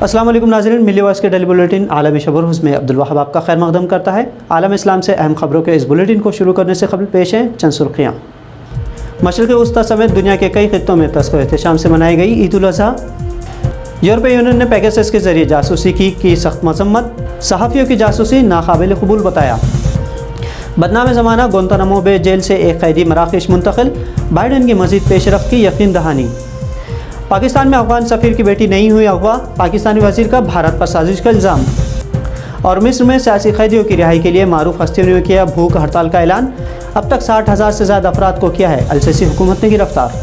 अस्सलाम वालेकुम नाज़रीन, मिली वॉइस के डेली बुलेटिन आलमी शब और में अब्दुल वहाब आपका खैर मकदम करता है। आलम इस्लाम से अहम खबरों के इस बुलेटिन को शुरू करने से कबल पेश हैं चंद सुर्खियाँ। मशरिक़ वस्ता समेत दुनिया के कई खित्तों में तस्को एहतशाम से मनाई गई ईद उल अज़हा। यूरोपीय यूनियन ने पेगासस के ज़रिए जासूसी की सख्त मजम्मत, सहाफ़ियों की जासूसी नाकाबिल कबूल बताया। बदनाम ज़माना गुआंतानामो बे जेल से एक कैदी मराकश मुंतकिल, बाइडन की मज़ीद पेशरफ़ की यकीन दहानी। पाकिस्तान में अफ़गान सफ़ीर की बेटी नहीं हुई अगवा, पाकिस्तानी वज़ीर का भारत पर साजिश का इल्ज़ाम। और मिस्र में सियासी कैदियों की रिहाई के लिए मारूफ हस्तियों ने किया भूख हड़ताल का ऐलान। अब तक 60,000 से ज़्यादा अफराद को किया है अल-सीसी हुकूमत ने गिरफ्तार।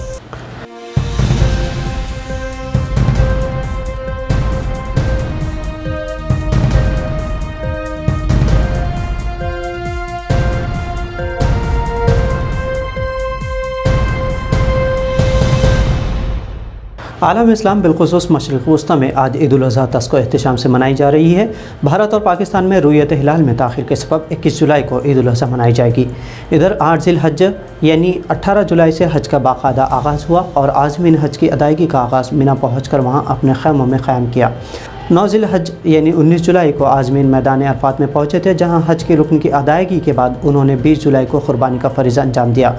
आलम इस्लाम बिलखुसूस मशरिक़ वस्ता में आज ईद उल अज़हा तस्को एहतशाम से मनाई जा रही है। भारत और पाकिस्तान में रुयत हिलाल में ताख़िर के सबब 21 जुलाई को ईद उल अज़हा मनाई जाएगी। इधर 8 ज़िल हज यानी 18 जुलाई से हज का बाकायदा आगाज़ हुआ और आज़मीन हज की अदायगी का आगाज़ मिना पहुँच कर वहाँ अपने खैमों में क़याम किया। 9 ज़िल हज यानी 19 जुलाई को आज़मीन मैदान अरफ़ात में पहुँचे थे, जहाँ हज के रुकन की अदायगी के बाद उन्होंने 20 जुलाई को क़ुरबानी का फ़रीज़ा अंजाम दिया।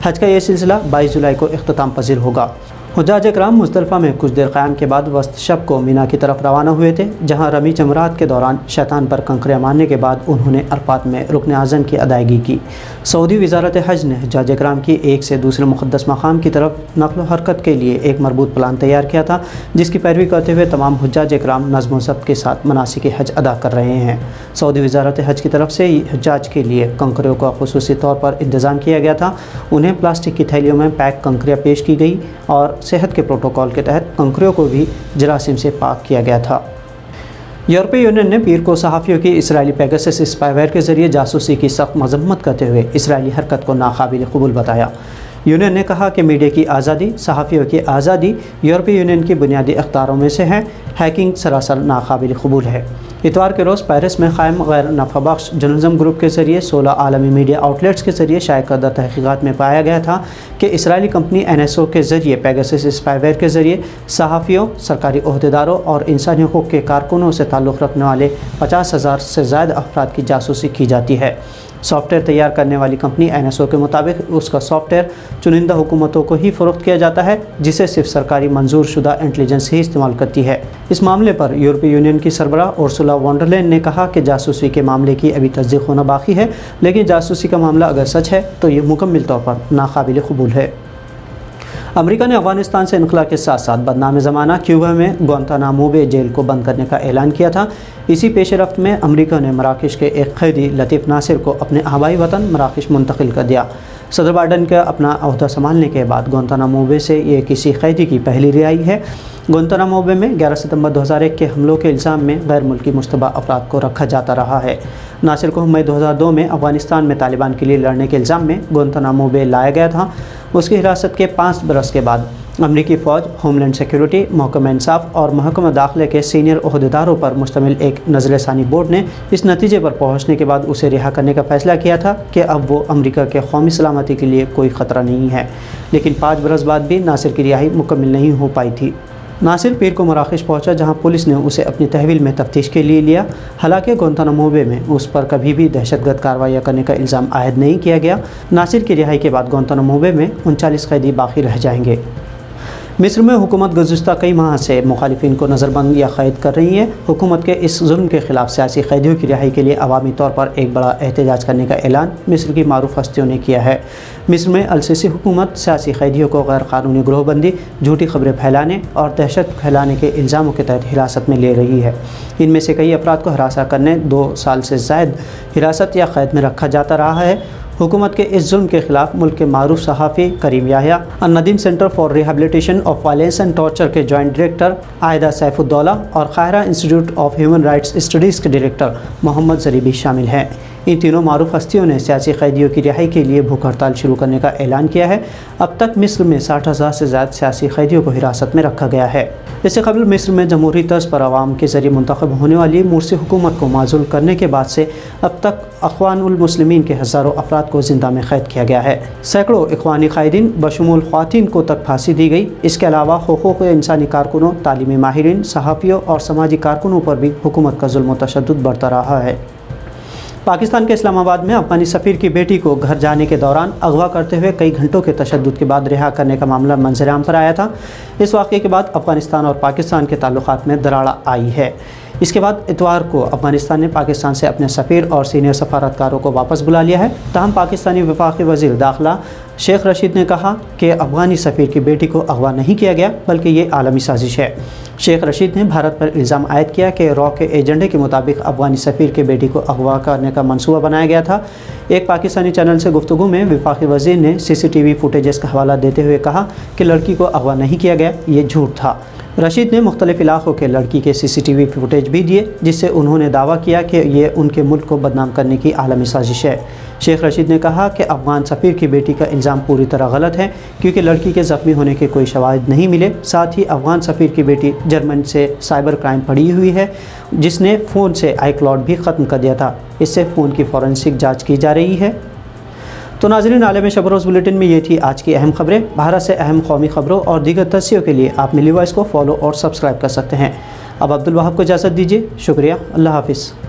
हज का ये सिलसिला 22 जुलाई को इख्तिताम पज़ीर होगा। हुज्जाज इकराम मुज़दलिफ़ा में कुछ देर क़याम के बाद वस्त शब को मीना की तरफ रवाना हुए थे, जहां रमी जमरात के दौरान शैतान पर कंकरे मारने के बाद उन्होंने अरफ़ात में रुकन आज़म की अदायगी की। सऊदी वज़ारत हज ने हुज्जाज इकराम की एक से दूसरे मुक़द्दस मकाम की तरफ नक़्ल व हरकत के लिए एक मरबूत प्लान तैयार किया था, जिसकी पैरवी करते हुए तमाम हुज्जाज इकराम नज़्म व ज़ब्त के साथ मनासिक हज अदा कर रहे हैं। सऊदी वज़ारत हज की तरफ से हुज्जाज के लिए कंकरियों का ख़ुसूसी तौर पर इंतज़ाम किया गया था। उन्हें प्लास्टिक की थैलियों में पैक कंकरियाँ पेश की गई और सेहत के प्रोटोकॉल के तहत कंकरियों को भी जरासीम से पाक किया गया था। यूरोपीय यूनियन ने पीर को सहाफ़ियों की इसराइली पेगासस स्पाईवेयर के ज़रिए जासूसी की सख्त मजम्मत करते हुए इसराइली हरकत को नाकाबिल कबूल बताया। यूनियन ने कहा कि मीडिया की आज़ादी, सहाफ़ियों की आज़ादी यूरोपीय यूनियन की बुनियादी अख्तियारों में से है। हैकिंग सरासर नाकाबिल कबूल है। इतवार के रोज़ पेरिस में क़ायम गैर नफ़ाबख्श जर्नलिज़म ग्रुप के ज़रिए 16 आलमी मीडिया आउटलेट्स के ज़रिए शाया करदा तहक़ीक़ात में पाया गया था कि इसराइली कंपनी NSO के ज़रिए पेगासस स्पाईवेयर के ज़रिए सहाफ़ियों, सरकारी ओहदेदारों और इंसानी हक़ूक़ के कारकुनों से ताल्लुक़ रखने वाले 50,000 से ज़्यादा अफराद की जासूसी की जाती है। सॉफ्टवेयर तैयार करने वाली कंपनी NSO के मुताबिक उसका सॉफ्टवेयर चुनिंदा हुकूमतों को ही फ़रोख्त किया जाता है, जिसे सिर्फ सरकारी मंजूर शुदा इंटेलिजेंस ही इस्तेमाल करती है। इस मामले पर यूरोपीय यूनियन की सरबराह उर्सुला वॉन डर लेyen ने कहा कि जासूसी के मामले की अभी तस्दीक होना बाकी है, लेकिन जासूसी का मामला अगर सच है तो ये मुकम्मल तौर पर नाकाबिल कबूल है। अमेरिका ने अफ़गानिस्तान से इनखला के साथ साथ बदनाम ज़माना क्यूबा में गुआंतानामो बे जेल को बंद करने का ऐलान किया था। इसी पेश रफ्त में अमेरिका ने मराकश के एक कैदी लतीफ़ नासिर को अपने आबाई वतन मराकश मुंतकिल कर दिया। सदर बाइडन का अपना अहदा संभालने के बाद गुआंतानामो बे से ये किसी कैदी की पहली रिहाई है। गुआंतानामो बे में 11 सितंबर 2001 के हमलों के इल्ज़ाम में गैर मुल्की मुश्तबा अफराद को रखा जाता रहा है। नासिर को मई 2002 में अफ़गानिस्तान में तालिबान के लिए लड़ने के इल्ज़ाम में गुआंतानामो बे लाया गया था। उसकी हिरासत के 5 बरस के बाद अमरीकी फ़ौज, होमलैंड सिक्योरिटी, महकमा इंसाफ और महकमा दाखिले के सीनियर ओहदेदारों पर मुश्तमिल एक नज़रसानी बोर्ड ने इस नतीजे पर पहुँचने के बाद उसे रिहा करने का फ़ैसला किया था कि अब वो अमरीका के कौमी सलामती के लिए कोई ख़तरा नहीं है। लेकिन 5 बरस बाद भी नासिर की रिहाई मुकम्मल नहीं हो पाई थी। नासिर पीर को मराकश पहुंचा, जहां पुलिस ने उसे अपनी तहवील में तफ्तीश के लिए लिया। हालांकि गुआंतानामो बे में उस पर कभी भी दहशतगर्द कार्रवाई करने का इल्ज़ाम आयद नहीं किया गया। नासिर की रिहाई के बाद गुआंतानामो बे में 39 कैदी बाकी रह जाएंगे। मिस्र में हुकूमत गुज़श्ता कई माह से मुखालिफिन को नज़रबंद या क़ैद कर रही है। हुकूमत के इस जुल्म के ख़िलाफ़ सियासी कैदियों की रिहाई के लिए अवामी तौर पर एक बड़ा एहतजाज करने का ऐलान मिस्र की मारूफ हस्तियों ने किया है। मिस्र में अल-सीसी हुकूमत सियासी कैदियों को गैर कानूनी ग्रोहबंदी, झूठी खबरें फैलाने और दहशत फैलाने के इल्ज़ामों के तहत हिरासत में ले रही है। इनमें से कई अफराद को हरासा करने 2 साल से ज़ायद हिरासत या क़ैद में रखा जाता रहा है। हुकूमत के इस जुल्म के ख़िलाफ़ मुल्क के मारूफ सहाफ़ी Karim Yahia, Al-Nadeem centre for rehabilitation of violence and torture के जॉइंट डायरेक्टर आयदा सैफुद्दौला और काहिरा institute of human rights studies के डायरेक्टर मोहम्मद ज़रीबी शामिल हैं। इन तीनों मारूफ हस्तियों ने सियासी कैदियों की रिहाई के लिए भूख हड़ताल शुरू करने का ऐलान किया है। अब तक मिस्र में 60,000 से ज़्यादा सियासी कैदियों को हिरासत में रखा गया है। इससे कबल मिस्र में जमहूरी तर्ज पर आवाम के ज़रिए मुंतखब होने वाली मुर्सी हुकूमत को माज़ूल करने के बाद से अब तक अख़वानुल मुस्लिमीन के हज़ारों अफराद को ज़िंदा में क़ैद किया गया है। सैकड़ों इख़वानी क़ायदीन बशमूल ख़वातीन को तक फांसी दी गई। इसके अलावा हुकूक़ इंसानी कारकुनों, तालीमी माहिरीन, सहाफ़ियों और समाजी कारकुनों पर भी हुकूमत का जुल्म व तशद्दुद बढ़ता रहा है। पाकिस्तान के इस्लामाबाद में अफ़गानी सफ़ीर की बेटी को घर जाने के दौरान अगवा करते हुए कई घंटों के तशद्दुद के बाद रिहा करने का मामला मंज़र-ए-आम पर आया था। इस वाक़े के बाद अफ़गानिस्तान और पाकिस्तान के ताल्लुक़ात में दरार आई है। इसके बाद इतवार को अफ़गानिस्तान ने पाकिस्तान से अपने सफ़ीर और सीनियर सफारतकारों को वापस बुला लिया है। ताहम पाकिस्तानी वफाकी वज़ीर दाखिला शेख रशीद ने कहा कि अफ़गानी सफ़ीर की बेटी को अगवा नहीं किया गया, बल्कि ये आलमी साजिश है। शेख रशीद ने भारत पर इल्ज़ाम आयद किया कि रॉ के एजेंडे के मुताबिक अफ़गानी सफ़ीर की बेटी को अगवा करने का मंसूबा बनाया गया था। एक पाकिस्तानी चैनल से गुफ्तगू में वफाकी वज़ीर ने CCTV फुटेजेस का हवाला देते हुए कहा कि लड़की को अगवा नहीं किया गया, ये झूठ था। रशीद ने मुख्तलिफ इलाक़ों के लड़की के CCTV फुटेज भी दिए, जिससे उन्होंने दावा किया कि ये उनके मुल्क को बदनाम करने की आलमी साजिश है। शेख रशीद ने कहा कि अफ़गान सफ़ीर की बेटी का इल्ज़ाम पूरी तरह गलत है, क्योंकि लड़की के ज़ख्मी होने के कोई शवाहिद नहीं मिले। साथ ही अफ़गान सफ़ीर की बेटी जर्मन से साइबर क्राइम पड़ी हुई है, जिसने फ़ोन से iCloud भी ख़त्म कर दिया था। इससे फ़ोन की फ़ॉरेंसिक जाँच की जा रही है। तो नाज़रीन, आलम शब रोज़ बुलेटिन में ये थी आज की अहम खबरें। भारत से अहम कौमी खबरों और दीगर तस्सियों के लिए आप मिली वॉइस को फॉलो और सब्सक्राइब कर सकते हैं। अब अब्दुल वहाब को इजाज़त दीजिए। शुक्रिया। अल्लाह हाफ़िज़।